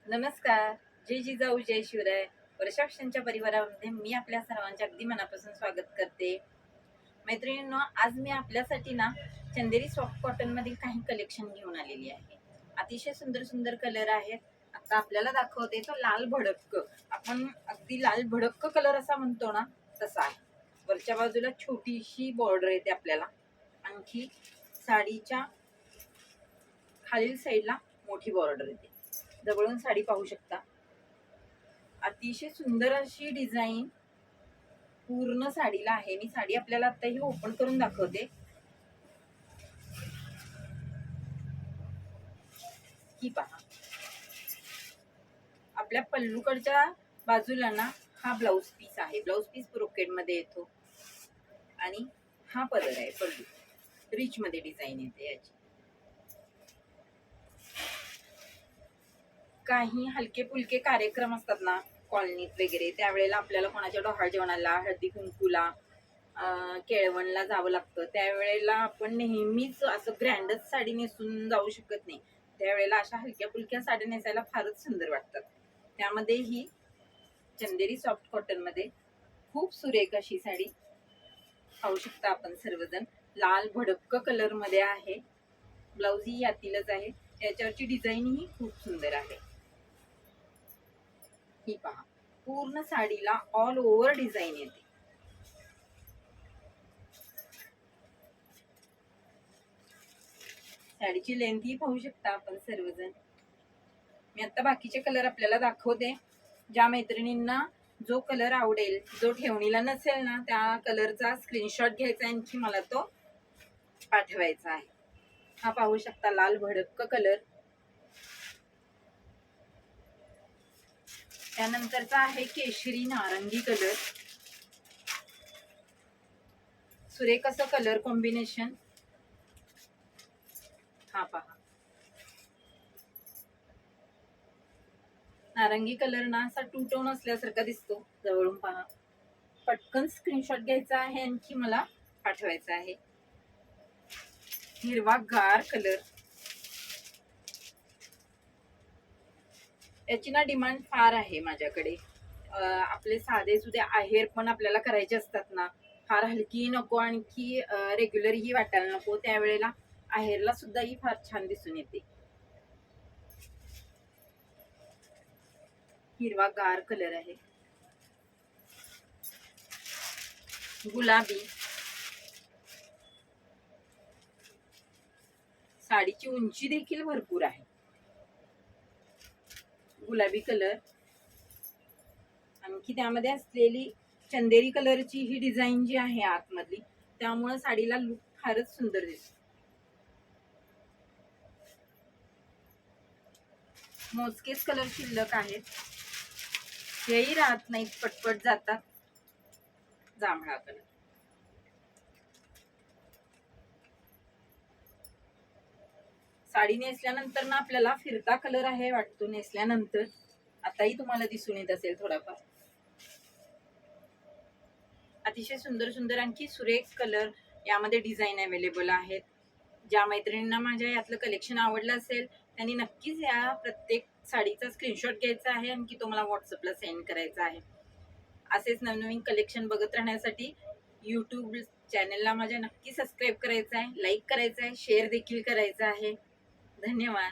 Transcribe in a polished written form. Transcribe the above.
नमस्कार. जय जिजाऊ जय शिवराय. वर्षाक्षांच्या परिवारामध्ये मी आपल्या सर्वांचे अगदी मनापासून स्वागत करते. मैत्रिणींनो, आज मी आपल्यासाठी ना चंदेरी सॉफ्ट कॉटन मधील काही कलेक्शन घेऊन आलेली आहे. अतिशय सुंदर सुंदर कलर आहेत. आता आपल्याला दाखवते तो लाल भडक. आपण अगदी लाल भडक कलर असा म्हणतो ना, तसा आहे. वरच्या बाजूला छोटीशी बॉर्डर येते आपल्याला. आणखी साडीच्या खालील साईडला मोठी बॉर्डर येते. जवळून साडी पाहू शकता. अतिशय सुंदर अशी डिझाईन पूर्ण साडीला आहे. मी साडी आपल्याला आता ही ओपन करून दाखवते. ही पहा, आपल्या पल्लूकडच्या बाजूला ना हा ब्लाउज पीस आहे. ब्लाउज पीस ब्रोकेड मध्ये येतो आणि हा पदर आहे. पल्लू रिच मध्ये डिझाईन येते याची. काही हलके फुलके कार्यक्रम असतात ना कॉलनीत वगैरे, त्यावेळेला आपल्याला कोणाच्या डोहाळ जेवणाला, हळदी कुंकूला, केळवणला जावं लागतं. त्यावेळेला आपण नेहमीच असं ग्रँडच साडी नेसून जाऊ शकत नाही. त्यावेळेला अशा हलक्या फुलक्या साड्या नेसायला फारच सुंदर वाटतात. त्यामध्ये ही चंदेरी सॉफ्ट कॉटन मध्ये खूप सुरेख अशी साडी पाहू शकता आपण सर्वजण. लाल भडक कलर मध्ये आहे. ब्लाउज ही यातीलच आहे. त्याच्यावरची डिझाईन ही खूप सुंदर आहे. ही पहा, पूर्ण साडीला ऑल ओव्हर डिझाईन येते. साडीची लेंथ ही पाहू शकता आपण सर्वजण. मी आता बाकीचे कलर आपल्याला दाखवते. ज्या मैत्रिणींना जो कलर आवडेल, जो ठेवणीला नसेल ना, त्या कलरचा स्क्रीनशॉट घ्यायचा आणखी मला तो पाठवायचा आहे. हा पाहू शकता लाल भडक कलर. त्यानंतरचा आहे केशरी नारंगी कलर. सुरेख असं कलर कॉम्बिनेशन. हा पहा, नारंगी कलर ना असा टू टोन असल्यासारखा दिसतो. जवळून पहा. पटकन स्क्रीनशॉट घ्यायचा आहे आणखी मला पाठवायचा आहे. हिरवा गार कलर. याची ना डिमांड फार आहे माझ्याकडे. आपले साधे सुधे आहेर पण आपल्याला करायचे असतात ना, फार हलकी नको आणखी रेग्युलर ही वाटायला नको, त्यावेळेला आहेरला सुद्धा ही फार छान दिसून येते. हिरवा गार कलर आहे. गुलाबी. साडीची उंची देखील भरपूर आहे. गुलाबी कलर. आणखी त्यामध्ये असलेली चंदेरी कलरची ही डिझाईन जी आहे आतमधली, त्यामुळे साडीला लुक फारच सुंदर दिसतो. मोजकेच कलर शिल्लक आहेत. हेही राहत नाहीत, पटपट जातात. जांभळा कलर. साडी नेसल्यानंतर ना आपल्याला फिरता कलर आहे वाटतो नेसल्यानंतर. आताही तुम्हाला दिसून येत असेल थोडाफार. अतिशय सुंदर सुंदर आणखी सुरेख कलर यामध्ये डिझाईन अवेलेबल आहेत. ज्या मैत्रिणींना माझ्या यातलं कलेक्शन आवडलं असेल त्यांनी नक्कीच या प्रत्येक साडीचा स्क्रीनशॉट घ्यायचा आहे आणखी तो मला व्हॉट्सअपला सेंड करायचा आहे. असेच नवनवीन कलेक्शन बघत राहण्यासाठी यूट्यूब चॅनलला माझ्या नक्की सबस्क्राईब करायचं आहे, लाईक करायचं आहे, शेअर देखील करायचं आहे. धन्यवाद.